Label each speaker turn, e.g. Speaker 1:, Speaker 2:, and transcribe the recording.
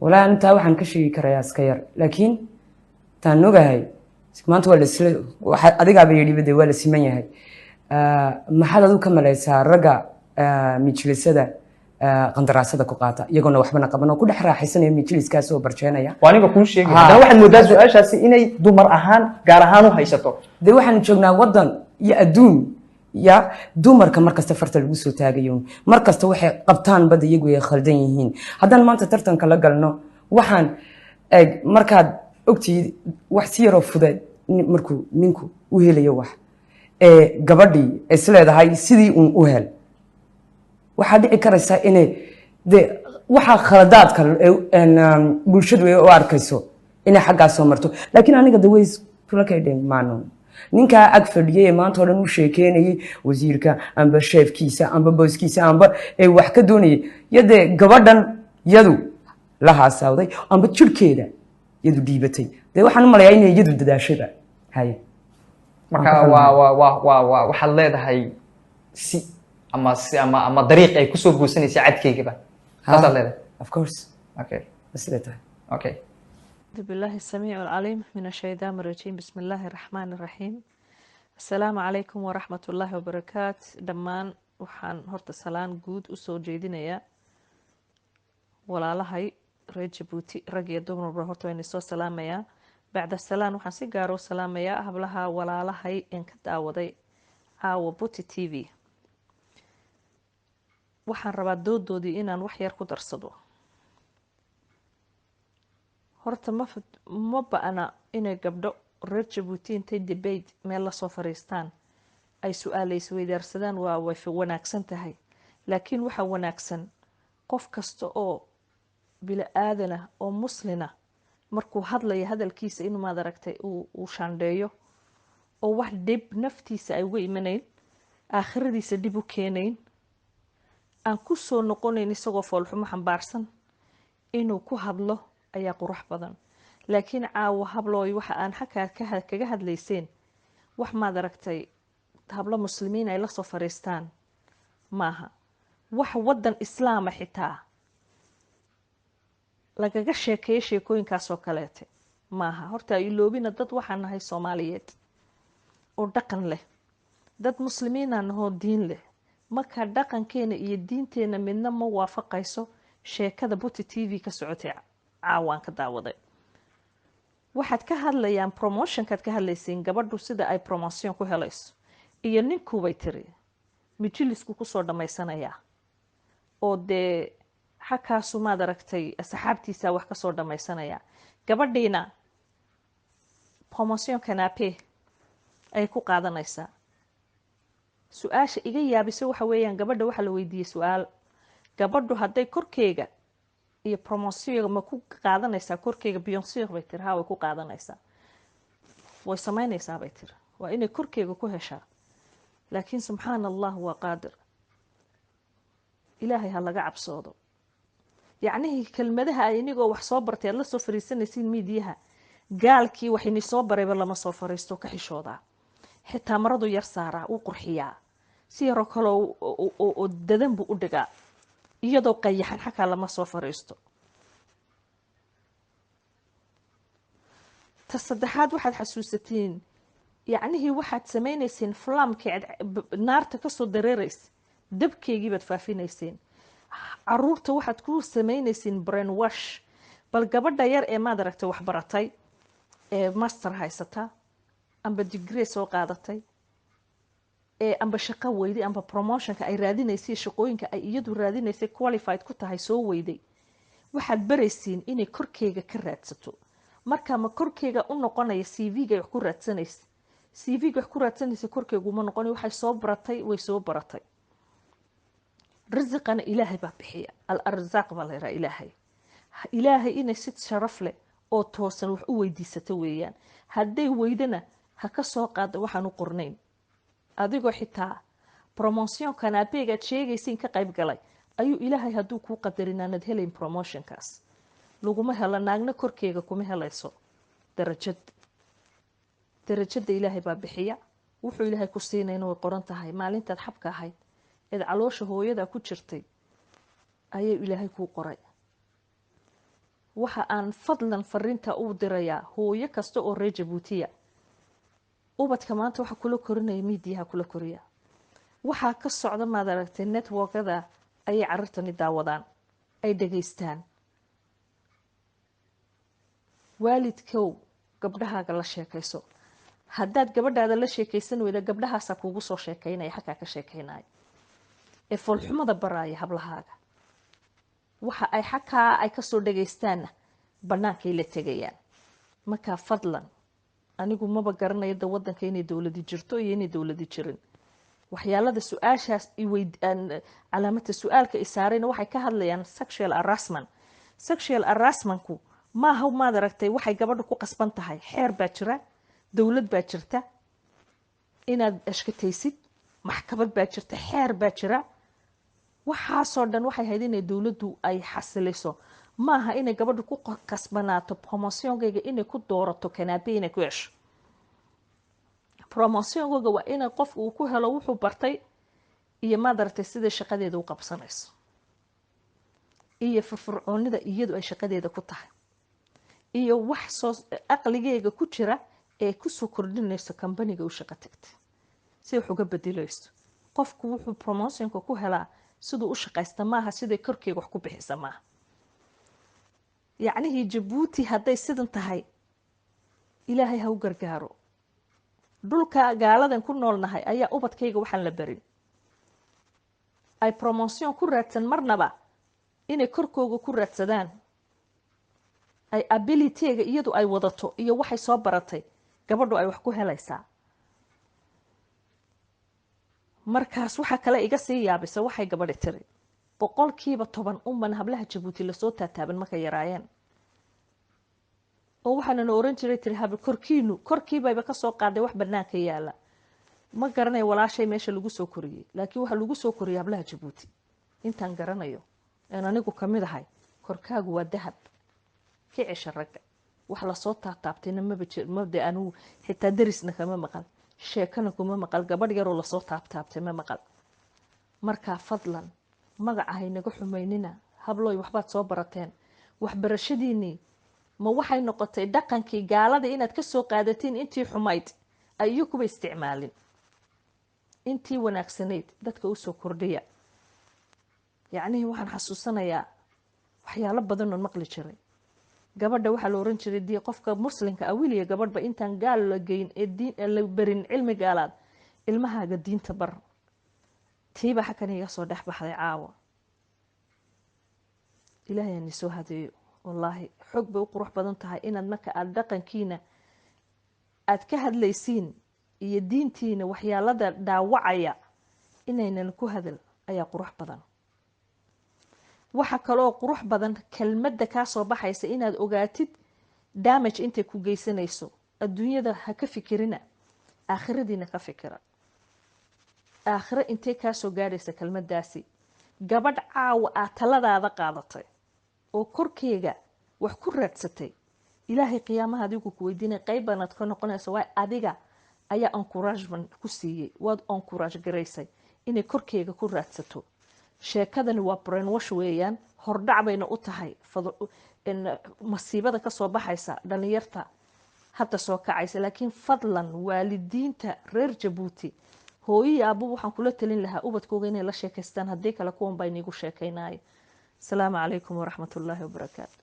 Speaker 1: walaa intaa waxaan ka sheegi karayaa iska yar laakiin taan ogahay maanta waa la adigaaba yidhiba dee waa la siman yahay maxaad adu ka malaysaa ragga majlisada qandaraasada ku qaata iyagoona waxbana qaban oo ku dhex raaxaysanaya majliskaas oo barjeenaya
Speaker 2: waa aniga kuu sheegay haddana waxaad moodaa su-aashaasi inay dumar ahaan gaar ahaan u haysato
Speaker 1: dee waxaan joognaa waddan iyo adduun ya dumarka markasta farta lagu soo taagayo markasta waxay qabtaan bada iyagu ay khaldan yihiin haddaan maanta tartanka la galno waxaan markaad ogtii wax si yaroo fudeed markuu ninku u helayo wax gabadhii isleedahay sidii uun u hel waxaa dhici karaysaa inay de waxaa khaladaadka bulshadu ay u arkayso inay xaggaa soo marto laakiin aniga de way kula kaydheen maano ninkaa ag fadhiyay maanta oo dhan u sheekeynayay wasiirka amba sheefkiisa amba booskiisa amba wax ka doonayay yadee gabadhan yadu la haasaawday amba jirkeeda yadu dhiibatay dee waxaan u malayaa inay yadu dadaashaba haye
Speaker 2: marka waxaad leedahay si ama dariiq ay kusoo guursanaysa cadkeygaba saasaad leedahay
Speaker 1: of course
Speaker 2: okay
Speaker 1: sida tahay
Speaker 2: okay
Speaker 3: أعوذ بالله السميع العليم من الشيطان الرجيم بسم الله الرحمن الرحيم السلام عليكم ورحمة الله وبركاته دمان وحان هرت سلام جود وسو جيدينيا ولا لهي ريج جيبوتي رجي دومر برهورت وين سو سلاميا بعد السلام وحان سي غارو سلاميا هبلها ولا لهي ان كداوداي عاو بوتي تي في waxaan rabaa dooddoodii inaan wax yar ku darsado horta ma ba'ana inay gabdho reer Jabuuti intay debate meel la soo fariistaan ay su'aalo isweydaarsadaan waa way wanaagsan tahay laakiin waxa wanaagsan qof kasta oo bilaadan oo muslina markuu hadlayo hadalkiisa inuu maad aragtay uu shandheeyo oo wax dib naftiisa ay uga imanayn aakhiradiisa dib u keenayn aan ku soo noqonayn isagoo foolxumo xambaarsan inuu ku hadlo ayaa qurux badan laakiin caawa hablooy waxa aan kaga hadlayseen wax maad aragtay hablo muslimiin ay la soo fariistaan maaha wax waddan islaama xitaa lagaga sheekeeyo sheekooyinkaas oo kaleete maaha horta ay iloobina dad waxaan nahay Soomaaliyeed oo dhaqan leh dad muslimiin ah oo diin leh marka dhaqankeena iyo diinteena midna ma waafaqayso sheekada buti TV ka socotay caawaan ka daawaday waxaad ka hadlayaan promotionkaad ka hadlayseen gabadhu sida ay promotion ku helayso iyo ninku way tiri majlisku ku soo dhamaysanaya oo de xakaasu maad aragtay asxaabtiisa wax ka soo dhamaysanaya gabadhiina promotion canapé ay ku qaadanaysaa su-aasha iga yaabisay waxa weeyaan gabadha waxa la weydiiyay su-aal gabadhu hadday korkeega iyo promotion ma ku qaadanaysaa korkeega Beyoncé bay tiri haa way ku qaadanaysaa way samaynaysaa bay tiri waa inay korkeega ku heshaa laakiin subxaanallah waa qaadir ilaahay ha laga cabsoodo yacni kelmadaha ay inigoo wax soo bartay la soo fariisanaysiin miidiyaha gaalkii wax inii soo barayba lama soo fariisto ka xishoodaa xitaa maradu yar saaraa uu qurxiyaa si yaro kale oo dadan buu u dhigaa iyadoo qayaxan xakaa lama soo fariisto ta saddexaad waxaad xasuusatiin yacnihii waxaad samaynayseen flamkeed naarta kasoo dareeraysa dabkeygii baad faafinayseen caruurta waxaad ku samaynayseen brain wash bal gabadha yar ee maad aragtay wax baratay ee master haysata amba degree soo qaadatay ee amba shaqo weyday amba promotionka ay raadinaysay shaqooyinka ay iyadu raadinaysay qualified ku tahay soo weyday waxaad baraysiin inay korkeega ka raadsato marka ma korkeega u noqonaya CV-ga wax ku raadsanaysa CV-ga wax ku raadsanaysa korkeegu ma noqon waxay soo baratay way soo baratay rizqana ilaahay baa bixiya al-arzaaq baa la ilaahay ilaahay inay si sharaf leh oo toosan wax u weydiisato weeyaan hadday weydana ha ka soo qaado waxaan u qornayn adigoo xitaa promotion canapé-ga sheegaysiin ka qayb galay ayuu ilaahay hadduu kuu qadarin aanad helayn promotionkaas laguma helo naagna korkeega kuma helayso darajada ilaahay baa bixiya wuxuu ilaahay ku siinayna way qoran tahay maalintaad xabka ahayd eed caloosha hooyada ku jirtay ayuu ilaahay kuu qoray waxa aan fadlan fariinta u dirayaa hooyo kasta oo reer Jabuutiya ubadka maanta waxa kula korinaya miidiyaha kula koriya waxa ka socda maad aragtay networkada ay carruurtani daawadaan ay dhageystaan waalidkow gabdhahaaga la sheekayso haddaad gabadhaada la sheekaysan weyda gabdhahaasa kugu soo sheekaynaya xakaa ka sheekaynaya ee foolxumada baraaya hablahaaga waxa ay xakaa ay kasoo dhagaystaanna bannaankay la tegayaan markaa fadlan anigu maba garanayo da waddanka inay dowladi jirto iyo inay dowladi jirin waxyaalada su-aashaas calaamada su-aalka isaarayna waxay ka hadlayaan sexual harassmentku maaha maad aragtay waxay gabadha ku qasban tahay xeer baa jira dowlad baa jirta inaad ashkataysid maxkamad baa jirta xeer baa jira waxaasoo dhan waxay hayd inay dowladdu ay xasiliso maaha inay gabadhu ku kasbanaato promotionkayga inay ku doorato kanaabe inay ku hesho promotionkayga waa inay qofku uu ku helo wuxuu bartay iyo maad aragtay sida shaqadeeda u qabsanayso iyo firfircoonida iyadu ay shaqadeeda ku tahay iyo wax soo aqligeyga ku jira ee ku soo kordhinayso company-ga u shaqo tagtay si wax uga bedelayso qofku wuxuu promotionka ku helaa siduu u shaqaysta maaha siday korkeega wax ku bixisa maaha yacnihii Jabuuti hadday sidan tahay ilaahay ha u gargaaro dhulka gaaladan ku noolnahay ayaa ubadkayga waxaan la barin ay promotion ku raadsan marnaba inay korkooga ku raadsadaan ay ability-ga iyadu ay wadato iyo waxay soo baratay gabadhu ay wax ku helaysaa markaas waxa kale iga sii yaabisa waxay gabadhi tiri 10% umman hablaha Jabuuti la soo taataaban markay yaraayeen oo waxaan oran jiray tiri hab korkiiba ka soo qaaday wax banaanka yaala ma garanay walaashay meesha lagu soo koriyay laakiin waxa lagu soo koriyay hablaha Jabuuti intaan garanayo aan anigu kamid ahay korkaagu waa dahab kicisha ragga wax la soo taataabtayna mabda anu xitaa darisna kama maqal sheekana kuma maqal gabadh yar oo la soo taabtaabtay ma maqal marka fadlan magaca inaga xumeynina hablooy waxbaad soo barateen wax barashadiini ma waxay noqotay dhaqankii gaalada inaad ka soo qaadatiin intii xumayd ay kuba isticmaalin intii wanaagsanayd dadka u soo kordhiya yacni waxaan xasuusanayaa waxyaalo badan oo maqli jiray gabadha waxa la oran jiray dii qofka muslimka awiliya gabadhba intaan gaal la geyn ee diin la barin cilmi gaalaad ilmahaaga diinta bar tiiba xakan iga soo dhex baxday caawa ilaahay ni soo hadeeyo wallahi xog bay u qurux badan tahay inaad marka aad dhaqankiina aad ka hadlaysiin iyo diintiina waxyaalada dhaawacaya inaynan ku hadal ayaa qurux badan waxa kale oo qurux badan kelmadda ka soo baxaysa inaad ogaatid damage intay ku geysanayso adduunyada ha ka fikirina aakhiradiina ka fikira aakhira intay ka soo gaaraysa kelmaddaasi gabadh caawa aad taladaada qaadatay oo korkeega wax ku raadsatay ilaahay qiyaamaha adigu ku weydiinay qaybanaad ka noqonayso waa adiga ayaa encouragement ku siiyay waad encourage garaysay inay korkeega ku raadsato sheekadani waa brainwash weeyaan hordhac bayna u tahay masiibada ka soo baxaysa dhalinyarta hadda soo kacaysa laakiin fadlan waalidiinta reer Jabuuti hooyo aabbu waxaan kula talin lahaa ubadkooga inay la sheekaystaan haddii kale kuwan baa inigu sheekaynaayo السلام عليكم ورحمة الله وبركاته.